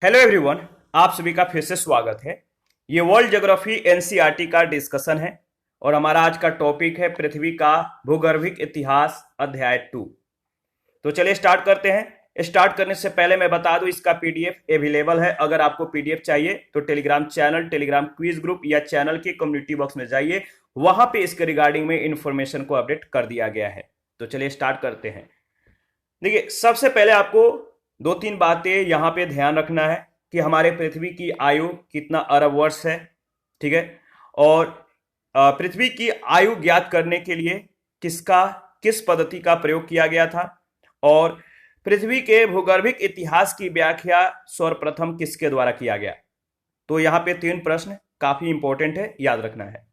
Hello everyone, आप सभी का फिर से स्वागत है। ये वर्ल्ड ज्योग्राफी एनसीईआरटी का डिस्कशन है और हमारा आज का टॉपिक है पृथ्वी का भूगर्भिक इतिहास अध्याय 2। तो चलिए स्टार्ट करते हैं। स्टार्ट करने से पहले मैं बता दूं, इसका पीडीएफ अवेलेबल है। अगर आपको पीडीएफ चाहिए तो Telegram channel, Telegram quiz group या चैनल के कम्युनिटी बॉक्स में जाइए, वहां पे इसके रिगार्डिंग में इंफॉर्मेशन को अपडेट कर दिया गया है। तो चलिए स्टार्ट करते हैं। देखिए, सबसे पहले आपको दो तीन बातें यहां पे ध्यान रखना है कि हमारे पृथ्वी की आयु कितना अरब वर्ष है। ठीक है। और पृथ्वी की आयु ज्ञात करने के लिए किस पद्धति का प्रयोग किया गया था, और पृथ्वी के भूगर्भिक इतिहास की व्याख्या सर्वप्रथम किसके द्वारा किया गया। तो यहां पे तीन प्रश्न काफी इंपॉर्टेंट है, याद रखना है।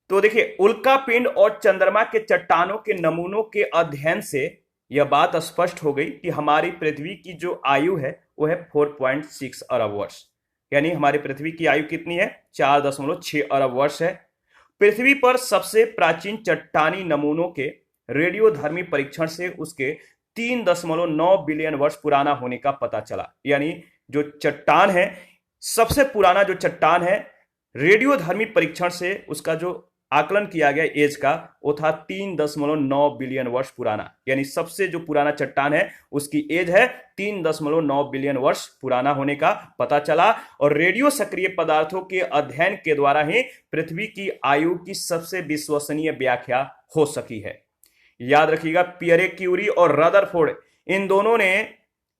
तो देखिए, उल्का पिंड और चंद्रमा के चट्टानों के नमूनों के अध्ययन से यह बात स्पष्ट हो गई कि हमारी पृथ्वी की जो आयु है वो है 4.6 अरब वर्ष। यानी हमारी पृथ्वी की आयु कितनी है? 4.6 अरब वर्ष है। पृथ्वी पर सबसे प्राचीन चट्टानी नमूनों के रेडियोधर्मी परीक्षण से उसके 3.9 बिलियन वर्ष पुराना होने का पता चला। यानी जो चट्टान है, सबसे पुराना जो चट्टान है, रेडियोधर्मी परीक्षण से उसका जो आकलन किया गया एज का, वो था 3.9 बिलियन वर्ष पुराना। यानी सबसे जो पुराना चट्टान है उसकी एज है 3.9 बिलियन वर्ष पुराना होने का पता चला। और रेडियो सक्रिय पदार्थों के अध्ययन के द्वारा ही पृथ्वी की आयु की सबसे विश्वसनीय व्याख्या हो सकी है। याद रखिएगा, पियरे क्यूरी और रदरफोर्ड, इन दोनों ने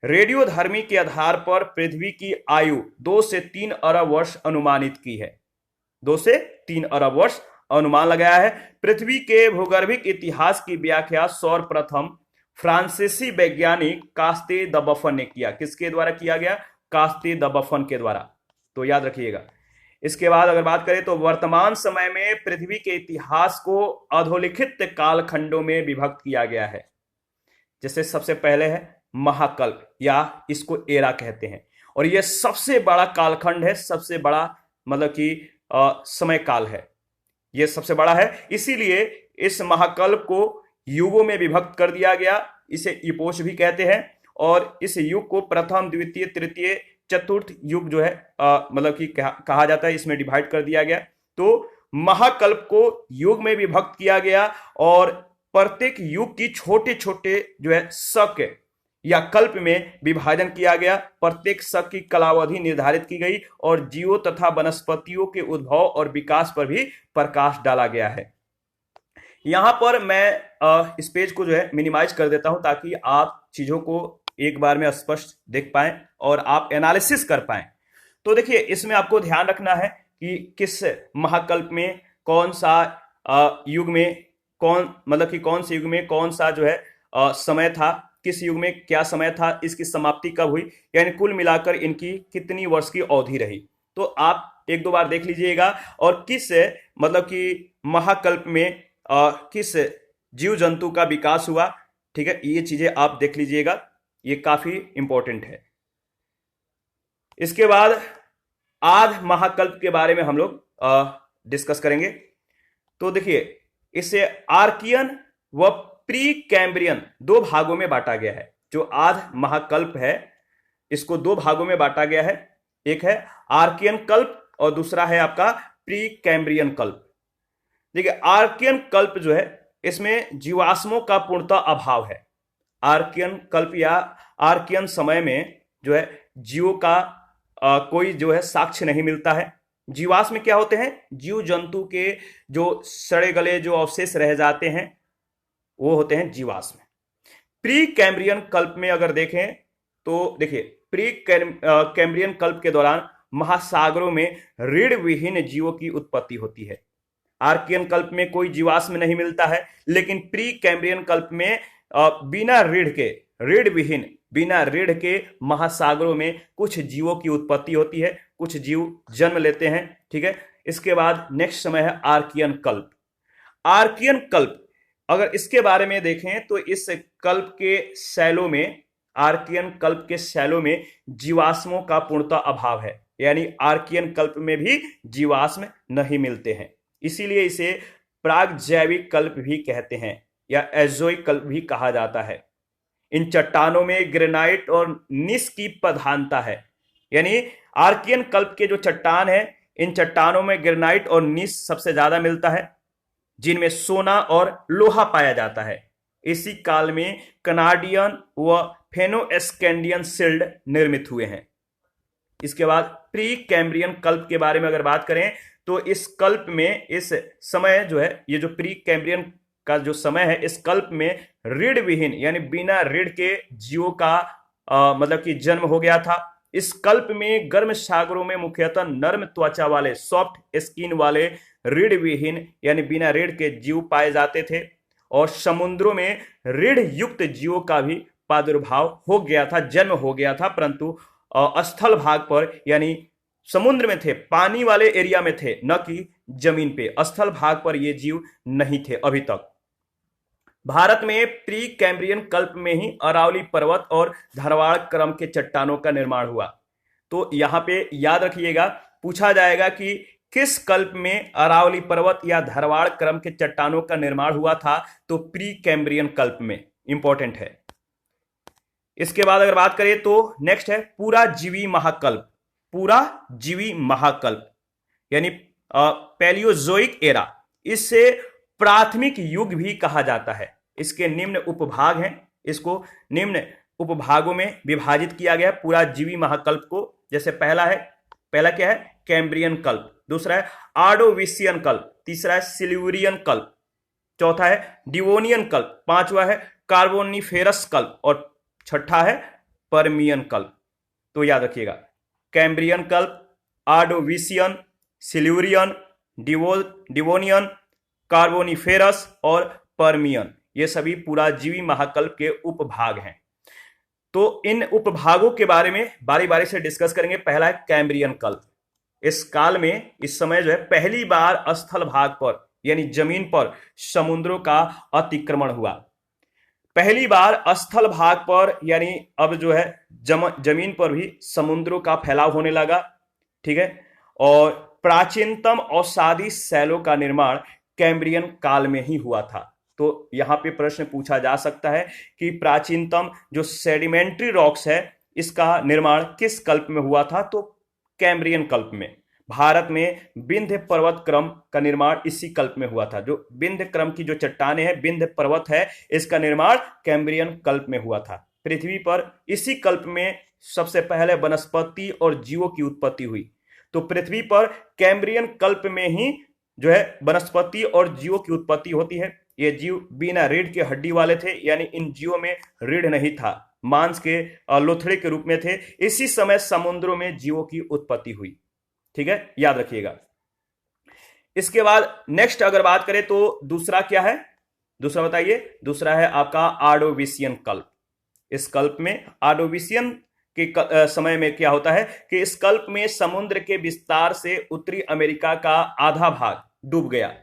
रेडियोधर्मी के आधार पर पृथ्वी की आयु 2 से 3 अरब वर्ष अनुमानित की है। 2 से 3 अरब वर्ष अनुमान लगाया है। पृथ्वी के भूगर्भिक इतिहास की व्याख्या सर्वप्रथम फ्रांसीसी वैज्ञानिक कास्ते द बफन ने किया। किसके द्वारा किया गया? कास्ते द बफन के द्वारा। तो याद रखिएगा। इसके बाद अगर बात करें तो वर्तमान समय में पृथ्वी के इतिहास को अधोलिखित कालखंडों में विभक्त किया गया है। जैसे सबसे पहले है महाकल्प, या इसको एरा कहते हैं, और यह सबसे बड़ा कालखंड है, सबसे बड़ा मतलब कि समय काल है, यह सबसे बड़ा है। इसीलिए इस महाकल्प को युगों में विभक्त कर दिया गया। इसे इपोष भी कहते हैं। और इस युग को प्रथम, द्वितीय, तृतीय, चतुर्थ युग जो है मतलब कि कहा जाता है, इसमें डिवाइड कर दिया गया। तो महाकल्प को युग में विभक्त किया गया और प्रत्येक युग की छोटे छोटे जो है शक या कल्प में विभाजन किया गया। प्रत्येक शक की कालावधि निर्धारित की गई और जीवों तथा वनस्पतियों के उद्भव और विकास पर भी प्रकाश डाला गया है। यहां पर मैं इस पेज को जो है मिनिमाइज कर देता हूं ताकि आप चीजों को एक बार में स्पष्ट देख पाएं और आप एनालिसिस कर पाएं। तो देखिए, इसमें आपको ध्यान रखना है कि किस महाकल्प में कौन सा युग में कौन से युग में कौन सा जो है समय था, किस युग में क्या समय था, इसकी समाप्ति कब हुई, यानी कुल मिलाकर इनकी कितनी वर्ष की अवधि रही। तो आप एक दो बार देख लीजिएगा। और किस मतलब कि महाकल्प में किस जीव जंतु का विकास हुआ, ठीक है, ये चीजें आप देख लीजिएगा, ये काफी इंपॉर्टेंट है। इसके बाद आध महाकल्प के बारे में हम लोग डिस्कस करेंगे। तो देखिए, इसे आर्कियन व प्री कैम्ब्रियन दो भागों में बांटा गया है। जो आध महाकल्प है इसको दो भागों में बांटा गया है। एक है आर्कियन कल्प और दूसरा है आपका प्री कैम्ब्रियन कल्प। देखिए, आर्कियन कल्प जो है इसमें जीवाश्मों का पूर्णतः अभाव है। आर्कियन कल्प या आर्कियन समय में जो है जीवों का कोई जो है साक्ष्य नहीं मिलता है। जीवाश्म क्या होते हैं? जीव जंतु के जो सड़े गले जो अवशेष रह जाते हैं वो होते हैं जीवाश्म। प्री कैम्ब्रियन कल्प में अगर देखें तो देखिए, प्री कैम्ब्रियन कल्प के दौरान महासागरों में रीढ़ विहीन जीवों की उत्पत्ति होती है। आर्कियन कल्प में कोई जीवाश्म नहीं मिलता है, लेकिन प्री कैम्ब्रियन कल्प में बिना रीढ़ के महासागरों में कुछ जीवों की उत्पत्ति होती है, कुछ जीव जन्म लेते हैं। ठीक है। इसके बाद नेक्स्ट समय है आर्कियन कल्प। आर्कियन कल्प अगर इसके बारे में देखें तो इस कल्प के शैलों में, आर्कियन कल्प के शैलों में जीवाश्मों का पूर्णतः अभाव है। यानी आर्कियन कल्प में भी जीवाश्म नहीं मिलते हैं। इसीलिए इसे प्राग जैविक कल्प भी कहते हैं या एजोइक कल्प भी कहा जाता है। इन चट्टानों में ग्रेनाइट और निस की प्रधानता है। यानी आर्कियन कल्प के जो चट्टान है, इन चट्टानों में ग्रेनाइट और नीस सबसे ज्यादा मिलता है, जिनमें सोना और लोहा पाया जाता है। इसी काल में कनाडियन व फेनोस्कैंडियन सिल्ड निर्मित हुए हैं। इसके बाद प्री कैम्ब्रियन कल्प के बारे में अगर बात करें तो इस कल्प में, इस समय जो है, ये जो प्री कैम्ब्रियन का जो समय है, इस कल्प में रीढ़ विहीन यानी बिना रीढ़ के जीवों का मतलब कि जन्म हो गया था। इस कल्प में गर्म सागरों में मुख्यतः नर्म त्वचा वाले, सॉफ्ट स्किन वाले रीढ़ विहीन यानी बिना रीढ़ के जीव पाए जाते थे, और समुद्रों में रीढ़ युक्त जीवों का भी प्रादुर्भाव हो गया था, जन्म हो गया था, परंतु स्थल भाग पर यानी समुद्र में थे, पानी वाले एरिया में थे, न कि जमीन पे। स्थल भाग पर ये जीव नहीं थे अभी तक। भारत में प्री कैम्ब्रियन कल्प में ही अरावली पर्वत और धारवाड़ क्रम के चट्टानों का निर्माण हुआ। तो यहां पे याद रखिएगा, पूछा जाएगा कि किस कल्प में अरावली पर्वत या धारवाड़ क्रम के चट्टानों का निर्माण हुआ था, तो प्री कैम्ब्रियन कल्प में। इंपॉर्टेंट है। इसके बाद अगर बात करें तो नेक्स्ट है पूरा जीवी महाकल्प। पूरा जीवी महाकल्प यानी पैलियोजोइक एरा, इससे प्राथमिक युग भी कहा जाता है। इसके निम्न उपभाग हैं, इसको निम्न उपभागों में विभाजित किया गया है पूरा जीवी महाकल्प को। जैसे पहला क्या है, कैम्ब्रियन कल्प, दूसरा है आर्डोविशियन कल्प, तीसरा है सिल्यूरियन कल्प, चौथा है डिवोनियन कल्प, पांचवा है कार्बोनिफेरस कल्प, और छठा है पर्मियन कल्प। तो याद रखिएगा, कैम्ब्रियन कल्प, आर्डोविशियन, सिल्यूरियन, डिवोनियन, कार्बोनिफेरस और पर्मियन, ये सभी पूरा जीवी महाकल्प के उपभाग हैं। तो इन उपभागों के बारे में बारी बारी से डिस्कस करेंगे। पहला है कैम्ब्रियन कल्प। इस काल में, इस समय जो है, पहली बार स्थल भाग पर यानी जमीन पर समुद्रों का अतिक्रमण हुआ। पहली बार स्थल भाग पर यानी अब जो है जमीन पर भी समुद्रों का फैलाव होने लगा, ठीक है। और प्राचीनतम औषधि शैलों का निर्माण कैम्ब्रियन काल में ही हुआ था। तो यहां पे प्रश्न पूछा जा सकता है कि प्राचीनतम जो सेडिमेंट्री रॉक्स है, इसका निर्माण किस कल्प में हुआ था, तो कैम्ब्रियन कल्प में। भारत में विंध्य पर्वत क्रम का निर्माण इसी कल्प में हुआ था। जो विंध्य क्रम की जो चट्टानें हैं, विंध्य पर्वत है, इसका निर्माण कैम्ब्रियन कल्प में हुआ था। पृथ्वी पर इसी कल्प में सबसे पहले वनस्पति और जीवों की उत्पत्ति हुई। तो पृथ्वी पर कैम्ब्रियन कल्प में ही जो है वनस्पति और जीवों की उत्पत्ति होती है। ये जीव बिना रीढ़ के हड्डी वाले थे, यानी इन जीवों में रीढ़ नहीं था, मांस के लोथड़े के रूप में थे। इसी समय समुद्रों में जीवों की उत्पत्ति हुई, ठीक है, याद रखिएगा। इसके बाद नेक्स्ट अगर बात करें तो दूसरा क्या है, दूसरा बताइए। दूसरा है आपका आर्डोविशियन कल्प। इस कल्प में आर्डोविशियन के समय में क्या होता है कि इस कल्प में समुद्र के विस्तार से उत्तरी अमेरिका का आधा भाग डूब गया।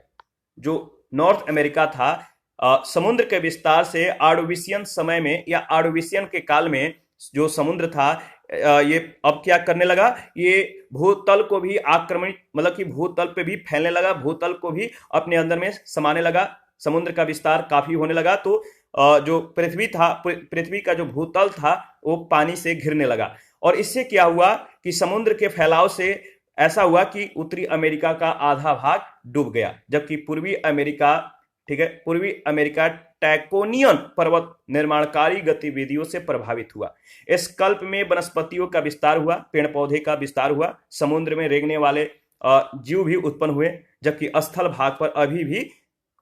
जो नॉर्थ अमेरिका था, समुद्र के विस्तार से आर्डोविशियन समय में या आर्डोविशियन के काल में जो समुद्र था, ये अब क्या करने लगा, ये भूतल को भी आक्रमण, मतलब कि भूतल पे भी फैलने लगा, भूतल को भी अपने अंदर में समाने लगा। समुद्र का विस्तार काफी होने लगा, तो जो पृथ्वी का जो भूतल था वो पानी से घिरने लगा। और इससे क्या हुआ कि समुद्र के फैलाव से ऐसा हुआ कि उत्तरी अमेरिका का आधा भाग डूब गया, जबकि पूर्वी अमेरिका, ठीक है, पूर्वी अमेरिका टैकोनियन पर्वत निर्माणकारी गतिविधियों से प्रभावित हुआ। इस कल्प में वनस्पतियों का विस्तार हुआ, पेड़ पौधे का विस्तार हुआ, समुद्र में रेंगने वाले जीव भी उत्पन्न हुए, जबकि स्थल भाग पर अभी भी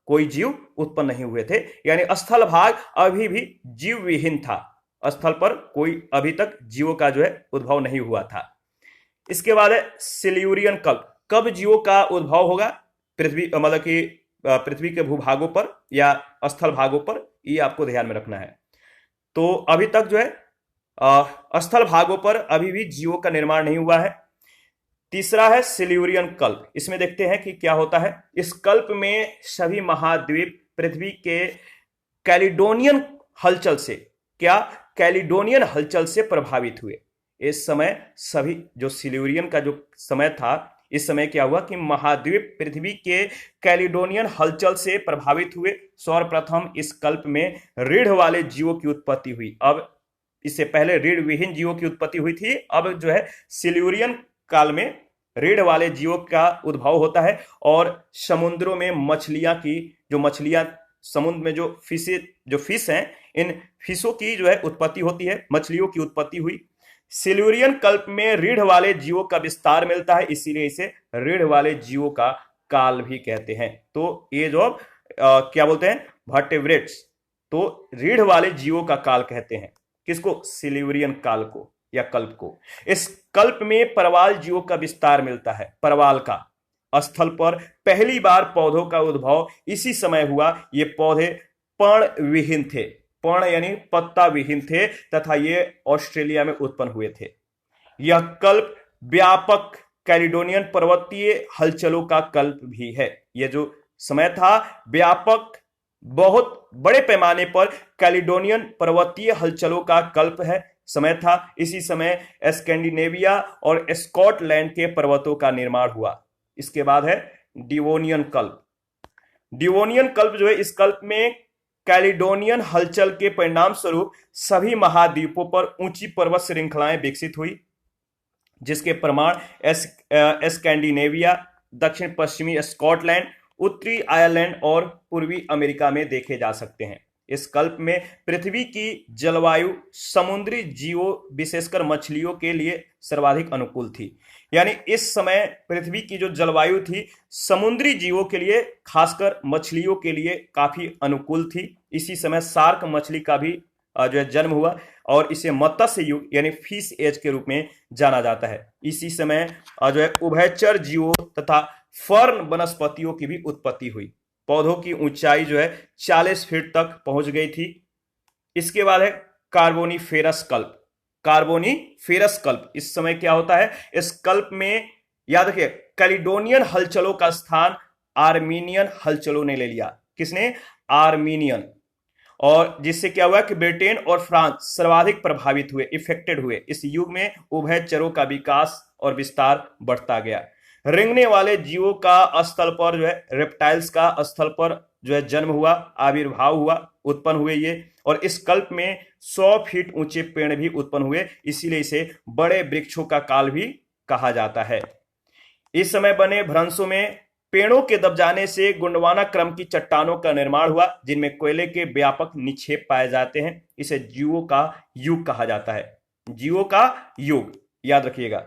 कोई जीव उत्पन्न नहीं हुए थे। यानी स्थल भाग अभी भी जीव विहीन था, स्थल पर कोई अभी तक जीवों का जो है उद्भव नहीं हुआ था। इसके बाद है सिल्यूरियन कल्प। कब जीवों का उद्भव होगा, पृथ्वी, मतलब कि पृथ्वी के भूभागों पर या स्थल भागों पर, ये आपको ध्यान में रखना है। तो अभी तक जो है स्थल भागों पर अभी भी जीवों का निर्माण नहीं हुआ है। तीसरा है सिल्यूरियन कल्प। इसमें देखते हैं कि क्या होता है। इस कल्प में सभी महाद्वीप पृथ्वी के कैलिडोनियन हलचल से, क्या, कैलिडोनियन हलचल से प्रभावित हुए। इस समय सभी, जो सिल्यूरियन का जो समय था, इस समय क्या हुआ कि महाद्वीप पृथ्वी के कैलिडोनियन हलचल से प्रभावित हुए। सर्वप्रथम इस कल्प में रीढ़ वाले जीवों की उत्पत्ति हुई। अब इससे पहले रीढ़ विहीन जीवों की उत्पत्ति हुई थी। अब जो है सिल्यूरियन काल में रीढ़ वाले जीवों का उद्भव होता है और समुद्रों में मछलियां समुद्र में जो फिश हैं, इन फिशों की जो है उत्पत्ति होती है, मछलियों की उत्पत्ति हुई। सिल्यूरियन कल्प में रीढ़ वाले जीवों का विस्तार मिलता है, इसीलिए इसे रीढ़ वाले जीवों का काल भी कहते हैं। तो ये जो क्या बोलते हैं, वर्टेब्रेट्स, तो रीढ़ वाले जीवों का काल कहते हैं। किसको? सिल्यूरियन काल को या कल्प को। इस कल्प में परवाल जीवों का विस्तार मिलता है। परवाल का स्थल पर पहली बार पौधों का उद्भव इसी समय हुआ। ये पौधे पर्ण विहीन थे, पर्ण यानी पत्ता विहीन थे, तथा ये ऑस्ट्रेलिया में उत्पन्न हुए थे। यह कल्प व्यापक कैलिडोनियन पर्वतीय हलचलों का कल्प भी है। यह जो समय था व्यापक, बहुत बड़े पैमाने पर कैलिडोनियन पर्वतीय हलचलों का कल्प है, समय था। इसी समय स्कैंडिनेविया और स्कॉटलैंड के पर्वतों का निर्माण हुआ। इसके बाद है डिवोनियन कल्प। डिवोनियन कल्प जो है, इस कल्प में कैलिडोनियन हलचल के परिणाम स्वरूप सभी महाद्वीपों पर ऊंची पर्वत श्रृंखलाएं विकसित हुई, जिसके प्रमाण स्कैंडिनेविया, दक्षिण पश्चिमी स्कॉटलैंड, उत्तरी आयरलैंड और पूर्वी अमेरिका में देखे जा सकते हैं। इस कल्प में पृथ्वी की जलवायु समुद्री जीवों विशेषकर मछलियों के लिए सर्वाधिक अनुकूल थी। यानी इस समय पृथ्वी की जो जलवायु थी समुद्री जीवों के लिए, खासकर मछलियों के लिए काफी अनुकूल थी। इसी समय शार्क मछली का भी जो है जन्म हुआ और इसे मत्स्य युग यानी फिश एज के रूप में जाना जाता है। इसी समय जो है उभयचर जीवों तथा फर्न वनस्पतियों की भी उत्पत्ति हुई। पौधों की ऊंचाई जो है 40 फीट तक पहुंच गई थी। इसके बाद है कार्बोनिफेरस कल्प। कार्बोनिफेरस कल्प, इस समय क्या होता है, इस कल्प में याद रखिए कैलिडोनियन हलचलों का स्थान आर्मीनियन हलचलों ने ले लिया। किसने? आर्मीनियन। और जिससे क्या हुआ कि ब्रिटेन और फ्रांस सर्वाधिक प्रभावित हुए, इफेक्टेड हुए। इस युग में उभयचरों का विकास और विस्तार बढ़ता गया। रेंगने वाले जीवों का स्थल पर जो है, रेप्टाइल्स का स्थल पर जो है जन्म हुआ, आविर्भाव हुआ, उत्पन्न हुए ये। और इस कल्प में 100 फीट ऊंचे पेड़ भी उत्पन्न हुए, इसीलिए इसे बड़े वृक्षों का काल भी कहा जाता है। इस समय बने भ्रंशों में पेड़ों के दब जाने से गोंडवाना क्रम की चट्टानों का निर्माण हुआ, जिनमें कोयले के व्यापक निक्षेप पाए जाते हैं। इसे जीवों का युग कहा जाता है। जीवों का युग याद रखिएगा।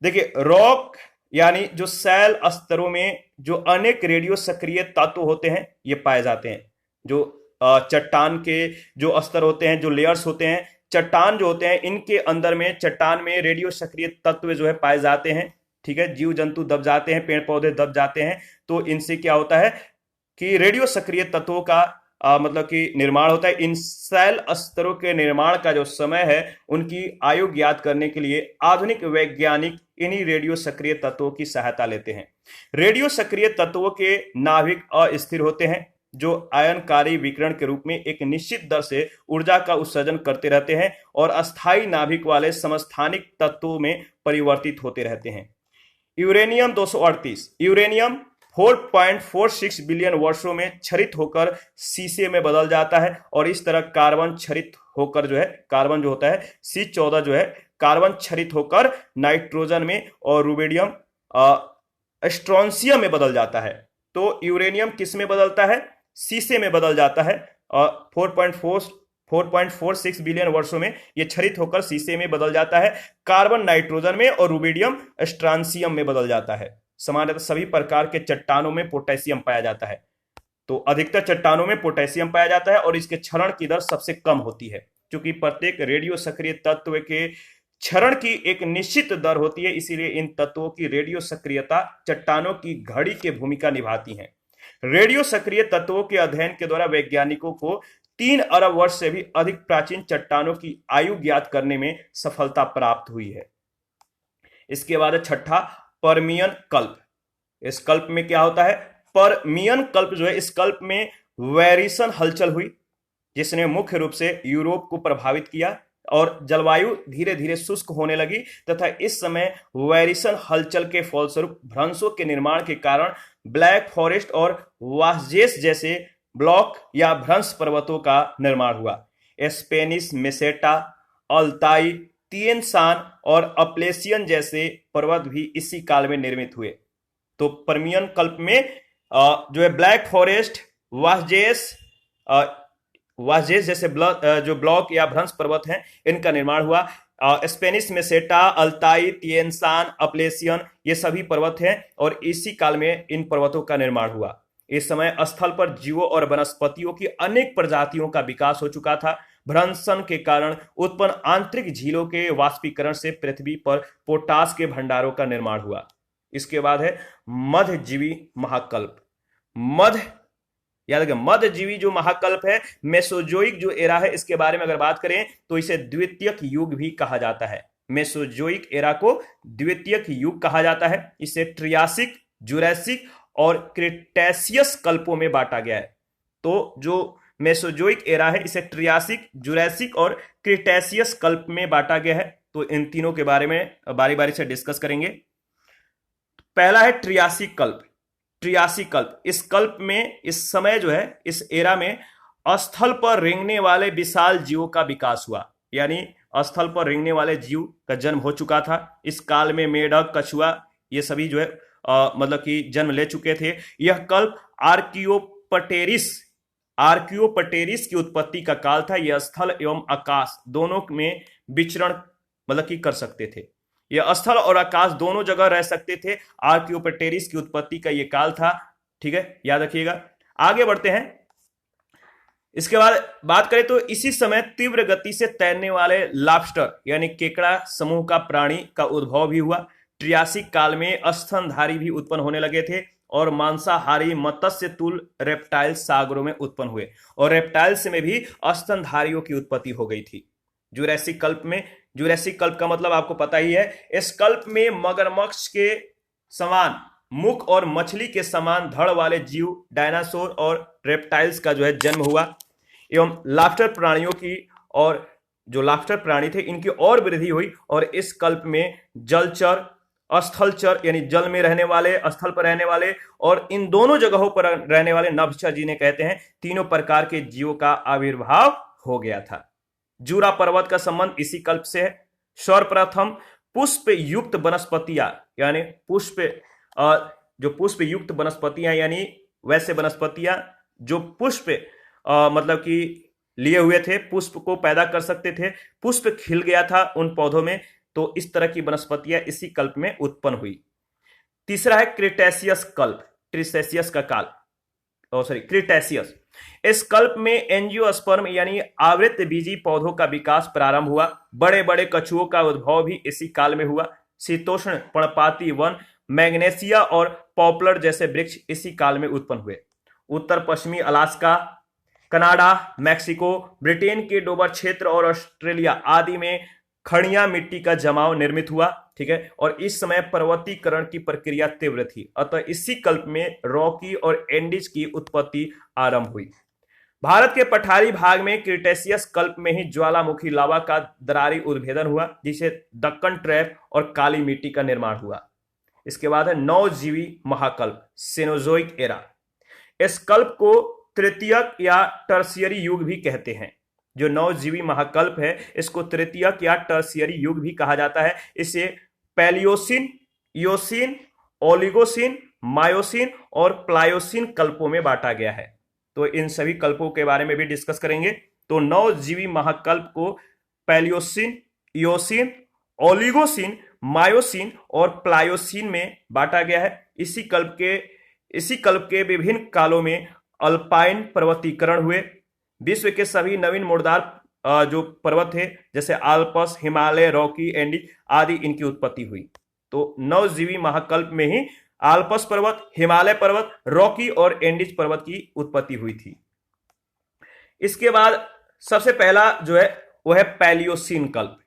देखिए रॉक यानी जो शैल स्तरों में जो अनेक रेडियो सक्रिय तत्व होते हैं ये पाए जाते हैं। जो चट्टान के जो स्तर होते हैं, जो लेयर्स होते हैं, चट्टान जो होते हैं, इनके अंदर में चट्टान में रेडियो सक्रिय तत्व जो है पाए जाते हैं। ठीक है, जीव जंतु दब जाते हैं, पेड़ पौधे दब जाते हैं, तो इनसे क्या होता है कि रेडियो सक्रिय तत्वों का मतलब कि निर्माण होता है। इन शैल स्तरों के निर्माण का जो समय है उनकी आयु ज्ञात करने के लिए आधुनिक वैज्ञानिक इन्हीं रेडियो सक्रिय तत्वों की सहायता लेते हैं। रेडियो सक्रिय तत्वों के नाभिक अस्थिर होते हैं, जो आयनकारी विकिरण के रूप में एक निश्चित दर से ऊर्जा का उत्सर्जन करते रहते हैं और अस्थायी नाभिक वाले समस्थानिक तत्वों में परिवर्तित होते रहते हैं। यूरेनियम 238, यूरेनियम 4.46 बिलियन वर्षों में क्षरित होकर शीशे में बदल जाता है और इस तरह कार्बन क्षरित होकर जो है, कार्बन जो होता है C14 जो है, कार्बन क्षरित होकर नाइट्रोजन में और रुबिडियम स्ट्रोंसियम में बदल जाता है। तो यूरेनियम किस में बदलता है? शीशे में बदल जाता है और 4.46 बिलियन वर्षों में यह क्षरित होकर शीशे में बदल जाता है, कार्बन नाइट्रोजन में और रुबिडियम स्ट्रांसियम में बदल जाता है। सामान्यतः सभी प्रकार के चट्टानों में पोटेशियम पाया जाता है, तो अधिकतर चट्टानों में पोटेशियम पाया जाता है और इसके क्षरण की दर सबसे कम होती है। क्योंकि प्रत्येक रेडियो सक्रिय तत्व के क्षरण की एक निश्चित दर होती है, इसीलिए इन तत्वों की रेडियो सक्रियता चट्टानों की घड़ी की भूमिका निभाती है। रेडियो सक्रिय तत्वों के अध्ययन के द्वारा वैज्ञानिकों को 3 अरब वर्ष से भी अधिक प्राचीन चट्टानों की आयु ज्ञात करने में सफलता प्राप्त हुई है। इसके बाद छठा पर्मियन कल्प। इस कल्प में क्या होता है? पर्मियन कल्प जो है, इस कल्प में वैरिसन हलचल हुई, जिसने मुख्य रूप से यूरोप को प्रभावित किया और जलवायु धीरे धीरे शुष्क होने लगी तथा इस समय वैरिसन हलचल के फलस्वरूप भ्रंशों के निर्माण के कारण ब्लैक फॉरेस्ट और वासजेस जैसे ब्लॉक या भ्रंश पर्वतों का निर्माण हुआ। स्पेनिश मेसेटा, अल्ताई, तिएन शान और अपलेशियन जैसे पर्वत भी इसी काल में निर्मित हुए। तो पर्मियन कल्प में जो है ब्लैक फॉरेस्ट, वासजेस वासजेस जैसे जो ब्लॉक या भ्रंश पर्वत हैं, इनका निर्माण हुआ। स्पेनिश मेसेटा, अल्ताई, तिएनसान, अपलेशियन, ये सभी पर्वत हैं और इसी काल में इन पर्वतों का निर्माण हुआ। इस समय स्थल पर जीवों और वनस्पतियों की अनेक प्रजातियों का विकास हो चुका था। भ्रंशन के कारण उत्पन्न आंतरिक झीलों के वाष्पीकरण से पृथ्वी पर पोटास के भंडारों का निर्माण हुआ। इसके बाद है मध्यजीवी महाकल्प। मध्य याद रखें, मध्यजीवी जो महाकल्प है, मेसोजोइक जो एरा है, इसके बारे में अगर बात करें तो इसे द्वितीयक युग भी कहा जाता है। मेसोजोइक एरा को द्वितीयक युग कहा जाता है। इसे ट्रियासिक, जुरैसिक और क्रिटेशियस कल्पों में बांटा गया है। तो जो मेसोजोइक एरा है, इसे ट्रियासिक, जुरैसिक और क्रिटेशियस कल्प में बांटा गया है। तो इन तीनों के बारे में बारी बारी से डिस्कस करेंगे। पहला है ट्रियासिक कल्प। ट्रियासिक कल्प, इस कल्प में इस समय जो है, इस एरा में स्थल पर रेंगने वाले विशाल जीवों का विकास हुआ, यानी स्थल पर रेंगने वाले जीव का जन्म हो चुका था। इस काल में मेढक, कछुआ, ये सभी जो है मतलब कि जन्म ले चुके थे। यह कल्प आर्कियोपटेरिस की उत्पत्ति का काल था। यह स्थल एवं आकाश दोनों में विचरण मतलब कि कर सकते थे। यह स्थल और आकाश दोनों जगह रह सकते थे। आर्कियोपटेरिस की उत्पत्ति का यह काल था। ठीक है, याद रखिएगा। आगे बढ़ते हैं। इसके बाद बात करें तो इसी समय तीव्र गति से तैरने वाले लॉबस्टर यानी केकड़ा समूह का प्राणी का उद्भव भी हुआ। ट्रियासिक काल में स्तनधारी भी उत्पन्न होने लगे थे और मांसाहारी मत्स्य तुल रेप्टाइल सागरों में उत्पन्न हुए और रेप्टाइल्स में भी स्तनधारियों की उत्पत्ति हो गई थी। जुरैसिक कल्प का मतलब आपको पता ही है। इस कल्प में मगरमच्छ के समान मुख और मछली के समान धड़ वाले जीव, डायनासोर और रेप्टाइल्स का जो है जन्म हुआ एवं लॉबस्टर प्राणियों की, और जो लॉबस्टर प्राणी थे इनकी और वृद्धि हुई। और इस कल्प में जलचर, स्थलचर यानी जल में रहने वाले, स्थल पर रहने वाले और इन दोनों जगहों पर रहने वाले नभचर जिन्हें कहते हैं, तीनों प्रकार के जीवों का आविर्भाव हो गया था। जूरा पर्वत का संबंध इसी कल्प से है। सर्वप्रथम पुष्प युक्त वनस्पतियां यानी जो पुष्प युक्त वनस्पतियां यानी वैसे वनस्पतियां जो पुष्प मतलब कि लिए हुए थे, पुष्प को पैदा कर सकते थे, पुष्प खिल गया था उन पौधों में, तो इस तरह की वनस्पतियां इसी कल्प में उत्पन्न हुई। तीसरा है क्रिटेशियस कल्प। क्रिटेशियस। इस कल्प में एंजियोस्पर्म यानी आवृत बीजी पौधों का विकास प्रारंभ हुआ। बड़े बड़े कछुओं का उद्भव भी इसी काल में हुआ। शीतोष्ण पर्णपाती वन, मैग्नेशिया और पॉपुलर जैसे वृक्ष इसी काल में उत्पन्न हुए। उत्तर पश्चिमी अलास्का, कनाडा, मैक्सिको, ब्रिटेन के डोबर क्षेत्र और ऑस्ट्रेलिया आदि में खड़िया मिट्टी का जमाव निर्मित हुआ। ठीक है, और इस समय पर्वतीकरण की प्रक्रिया तीव्र थी, अतः इसी कल्प में रॉकी और एंडीज की उत्पत्ति आरंभ हुई। भारत के पठारी भाग में क्रिटेशियस कल्प में ही ज्वालामुखी लावा का दरारी उद्भेदन हुआ, जिसे दक्कन ट्रैप और काली मिट्टी का निर्माण हुआ। इसके बाद है नवजीवी महाकल्प, सेनोजोइक एरा। इस कल्प को तृतीयक या टर्शियरी युग भी कहते हैं। जो नवजीवी महाकल्प है, इसको तृतीयक या टर्शियरी युग भी कहा जाता है। इसे पैलियोसिन, इयोसिन, ओलिगोसिन, मायोसिन और प्लायोसिन कल्पों में बांटा गया है। तो इन सभी कल्पों के बारे में भी डिस्कस करेंगे। तो नवजीवी महाकल्प को पैलियोसिन, इयोसिन, ओलिगोसिन, मायोसिन और प्लायोसिन में बांटा गया है। इसी कल्प के विभिन्न कालों में अल्पाइन पर्वतीकरण हुए। विश्व के सभी नवीन मुर्दार जो पर्वत थे जैसे आल्पस, हिमालय, रॉकी, एंडीज आदि, इनकी उत्पत्ति हुई। तो नवजीवी महाकल्प में ही आल्पस पर्वत, हिमालय पर्वत, रॉकी और एंडीज पर्वत की उत्पत्ति हुई थी। इसके बाद सबसे पहला जो है वो है पैलियोसिन कल्प।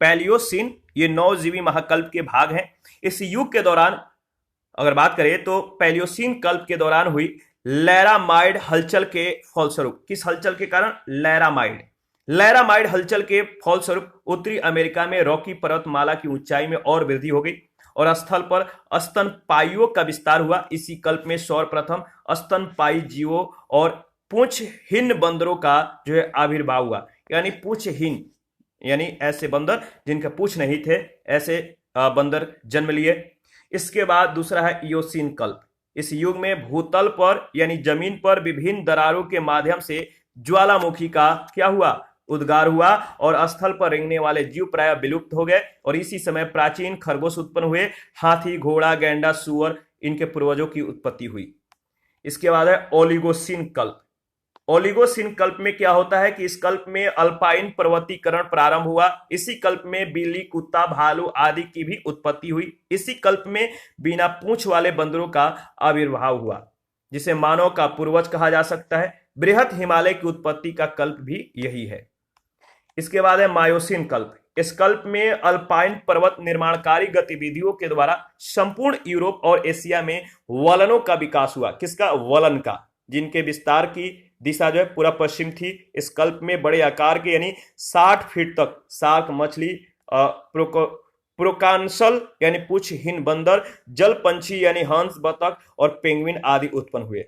पैलियोसिन ये नवजीवी महाकल्प के भाग हैं। इस युग के दौरान अगर बात करें तो पैलियोसिन कल्प के दौरान हुई लैरामाइड हलचल के फलस्वरूप, किस हलचल के कारण? लैरामाइड हलचल के फलस्वरूप उत्तरी अमेरिका में रॉकी पर्वतमाला की ऊंचाई में और वृद्धि हो गई और स्थल पर स्तनपायियों का विस्तार हुआ। इसी कल्प में सर्वप्रथम स्तनपायी जीवों और पूंछहीन बंदरों का जो है आविर्भाव हुआ, यानी पूंछहीन यानी ऐसे बंदर जिनके पूंछ नहीं थे, ऐसे बंदर जन्म लिए। इसके बाद दूसरा है इयोसीन कल्प। इस युग में भूतल पर यानी जमीन पर विभिन्न दरारों के माध्यम से ज्वालामुखी का क्या हुआ, उद्गार हुआ और स्थल पर रेंगने वाले जीव प्राय विलुप्त हो गए और इसी समय प्राचीन खरगोश उत्पन्न हुए। हाथी, घोड़ा, गैंडा, सुअर इनके पूर्वजों की उत्पत्ति हुई। इसके बाद है ओलिगोसिन कल्प। ओलिगोसिन कल्प में क्या होता है कि इस कल्प में अल्पाइन पर्वतीकरण प्रारंभ हुआ। इसी कल्प में बिल्ली, कुत्ता, भालू आदि की भी उत्पत्ति हुई। इसी कल्प में बिना पूंछ वाले बंदरों का आविर्भाव हुआ, जिसे मानव का पूर्वज कहा जा सकता है। बृहत हिमालय की उत्पत्ति का कल्प भी यही है। इसके बाद है मायोसिन कल्प। इस कल्प में अल्पाइन पर्वत निर्माणकारी गतिविधियों के द्वारा संपूर्ण यूरोप और एशिया में वलनों का विकास हुआ। किसका? वलन का, जिनके विस्तार की दिशा जो है पूरा पश्चिम थी। इस कल्प में बड़े आकार के यानी 60 फीट तक शार्क मछली, प्रोकांसल यानी पूंछहीन बंदर, जल पंछी यानी हंस, बतख और पेंगुइन आदि उत्पन्न हुए।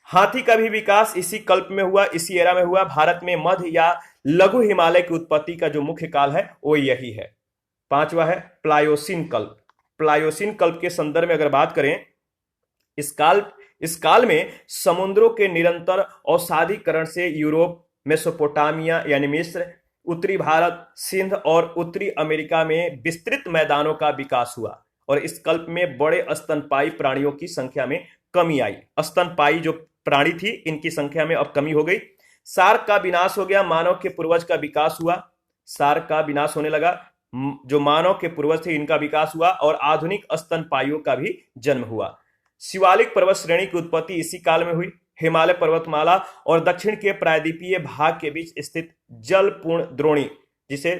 हाथी का भी विकास इसी कल्प में हुआ, इसी एरा में हुआ। भारत में मध्य या लघु हिमालय की उत्पत्ति का जो मुख्य काल है वो यही है। पांचवा है प्लायोसिन कल्प। प्लायोसिन कल्प के संदर्भ में अगर बात करें, इस काल में समुद्रों के निरंतर अवसादीकरण से यूरोप, मेसोपोटामिया यानी मिस्र, उत्तरी भारत, सिंध और उत्तरी अमेरिका में विस्तृत मैदानों का विकास हुआ और इस कल्प में बड़े स्तनपायी प्राणियों की संख्या में कमी आई। स्तनपायी जो प्राणी थी इनकी संख्या में अब कमी हो गई। सार्क का विनाश हो गया, मानव के पूर्वज का विकास हुआ। सार्क का विनाश होने लगा, जो मानव के पूर्वज थे इनका विकास हुआ और आधुनिक स्तनपायियों का भी जन्म हुआ। शिवालिक पर्वत श्रेणी की उत्पत्ति इसी काल में हुई। हिमालय पर्वतमाला और दक्षिण के प्रायद्वीपीय भाग के बीच स्थित जलपूर्ण द्रोणी, जिसे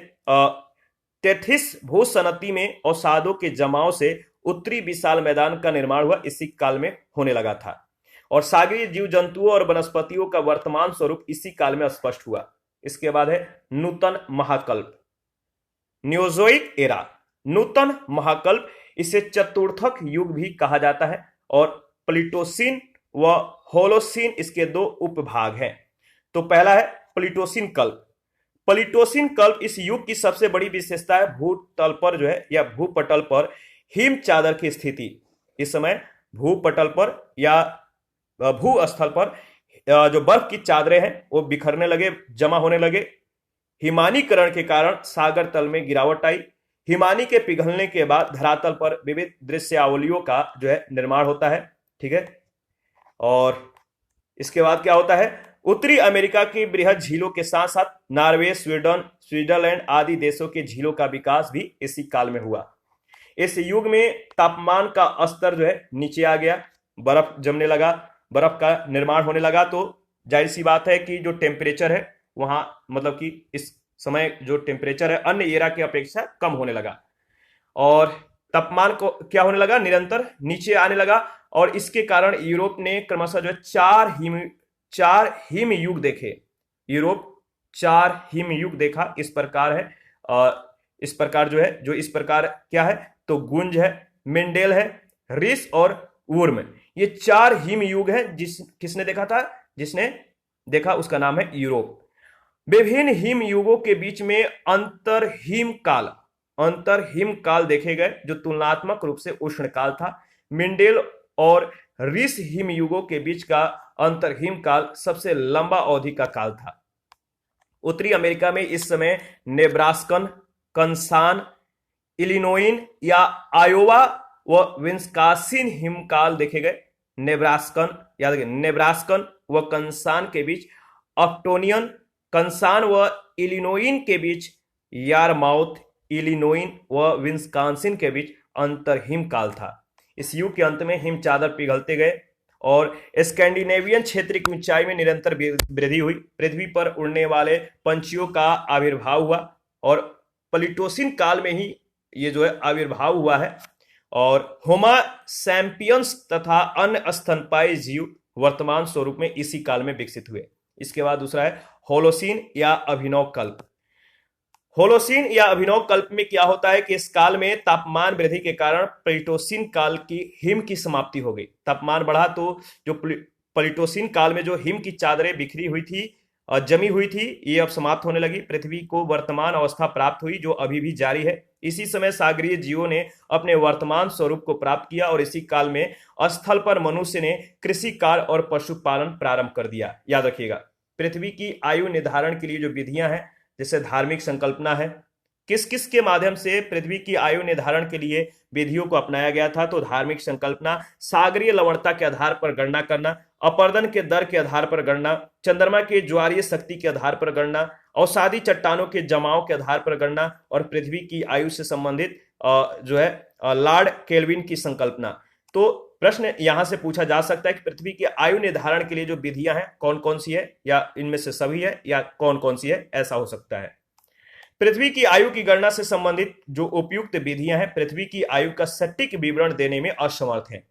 तेथिस भूसनती में अवसादों के जमाव से उत्तरी विशाल मैदान का निर्माण हुआ, इसी काल में होने लगा था। और सागरीय जीव जंतुओं और वनस्पतियों का वर्तमान स्वरूप इसी काल में स्पष्ट हुआ। इसके बाद है नूतन महाकल्प, न्योजोइक एरा। नूतन महाकल्प इसे चतुर्थक युग भी कहा जाता है और प्लीटोसिन व होलोसिन इसके दो उपभाग हैं। तो पहला है प्लीटोसिन कल्प। प्लीटोसिन कल्प इस युग की सबसे बड़ी विशेषता है भूतल पर जो है या भूपटल पर हिम चादर की स्थिति। इस समय भूपटल पर या भूस्थल पर जो बर्फ की चादरें हैं वो बिखरने लगे, जमा होने लगे। हिमानीकरण के कारण सागर तल में गिरावट आई। हिमानी के पिघलने के बाद धरातल पर विविध दृश्यावलियों का जो है निर्माण होता है। ठीक है, और इसके बाद क्या होता है, उत्तरी अमेरिका की बृहद झीलों के साथ साथ नॉर्वे, स्वीडन, स्विट्जरलैंड आदि देशों के झीलों का विकास भी इसी काल में हुआ। इस युग में तापमान का स्तर जो है नीचे आ गया, बर्फ जमने लगा, बर्फ का निर्माण होने लगा। तो जाहिर सी बात है कि जो टेम्परेचर है वहां, मतलब कि इस समय जो टेम्परेचर है अन्य एरा की अपेक्षा कम होने लगा और तापमान को क्या होने लगा, निरंतर नीचे आने लगा। और इसके कारण यूरोप ने क्रमशः जो है चार हिम युग देखे। यूरोप 4 हिम युग देखा। इस प्रकार है, इस प्रकार जो है, जो इस प्रकार क्या है, तो गुंज है, मेंडेल है, रिस और वुर्म। ये 4 हिम युग है। किसने देखा था? जिसने देखा उसका नाम है यूरोप। विभिन्न हिम युगों के बीच में अंतर हिम काल देखे गए, जो तुलनात्मक रूप से उष्ण काल था। मेंडेल और रिस हिम युगों के बीच का अंतर हिम काल सबसे लंबा अवधि का काल था। उत्तरी अमेरिका में इस समय नेब्रास्कन, कंसान, इलिनोइन या आयोवा व विस्कासिन हिमकाल देखे गए। नेब्रास्कन, याद रखिए, नेब्रास्कन व कंसान के बीच ऑक्टोनियन, कंसान व इलिनोइन के बीच यारमाउथ, इलिनोइन व विस्कांसिन के बीच अंतर हिमकाल था। इस युग के अंत में हिम चादर पिघलते गए और स्कैंडिनेवियन क्षेत्र की ऊंचाई में निरंतर वृद्धि हुई। पृथ्वी पर उड़ने वाले पंछियों का आविर्भाव हुआ और प्लीटोसिन काल में ही ये जो है आविर्भाव हुआ है। और होमा सैम्पियंस तथा अन्य स्तनपायी जीव वर्तमान स्वरूप में इसी काल में विकसित हुए। इसके बाद दूसरा है होलोसीन या अभिनव कल्प। होलोसीन या अभिनव कल्प में क्या होता है कि इस काल में तापमान वृद्धि के कारण प्लीटोसिन काल की हिम की समाप्ति हो गई। तापमान बढ़ा तो जो प्लीटोसिन काल में जो हिम की चादरें बिखरी हुई थी जमी हुई थी, ये अब समाप्त होने लगी। पृथ्वी को वर्तमान अवस्था प्राप्त हुई जो अभी भी जारी है। इसी समय सागरीय जीवों ने अपने वर्तमान स्वरूप को प्राप्त किया और इसी काल में स्थल पर मनुष्य ने कृषि कार्य और पशुपालन प्रारंभ कर दिया। याद रखिएगा, पृथ्वी की आयु निर्धारण के लिए जो विधियां हैं, जैसे धार्मिक संकल्पना है, किस किस के माध्यम से पृथ्वी की आयु निर्धारण के लिए विधियों को अपनाया गया था? तो धार्मिक संकल्पना, सागरीय लवणता के आधार पर गणना करना, अपर्दन के दर के आधार पर गणना, चंद्रमा की ज्वारीय शक्ति के आधार पर गणना, अवसादी चट्टानों के जमाव के आधार पर गणना और पृथ्वी की आयु से संबंधित जो है लॉर्ड केल्विन की संकल्पना। तो प्रश्न यहां से पूछा जा सकता है कि पृथ्वी की आयु निर्धारण के लिए जो विधियां हैं कौन कौन सी है, या इनमें से सभी है, या कौन कौन सी है, ऐसा हो सकता है। पृथ्वी की आयु की गणना से संबंधित जो उपयुक्त विधियां हैं पृथ्वी की आयु का सटीक विवरण देने में असमर्थ हैं।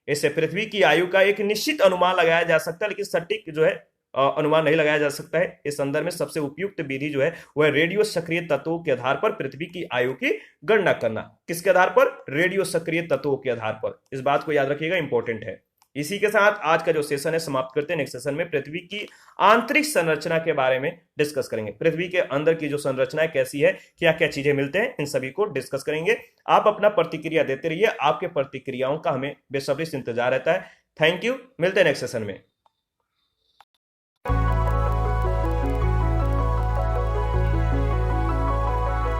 इससे पृथ्वी की आयु का एक निश्चित अनुमान लगाया जा सकता है, लेकिन सटीक जो है अनुमान नहीं लगाया जा सकता है। इस संदर्भ में सबसे उपयुक्त विधि जो है वह रेडियो सक्रिय तत्वों के आधार पर पृथ्वी की आयु की गणना करना। किसके आधार पर? रेडियो सक्रिय तत्वों के आधार पर। इस बात को याद रखिएगा, इंपॉर्टेंट है। इसी के साथ आज का जो सेशन है समाप्त करते हैं। नेक्स्ट सेशन में पृथ्वी की आंतरिक संरचना के बारे में डिस्कस करेंगे। पृथ्वी के अंदर की जो संरचना है कैसी है, क्या क्या चीजें मिलते हैं, इन सभी को डिस्कस करेंगे। आप अपना प्रतिक्रिया देते रहिए, आपके प्रतिक्रियाओं का हमें बेसब्री से इंतजार रहता है। थैंक यू, मिलते हैं नेक्स्ट सेशन में।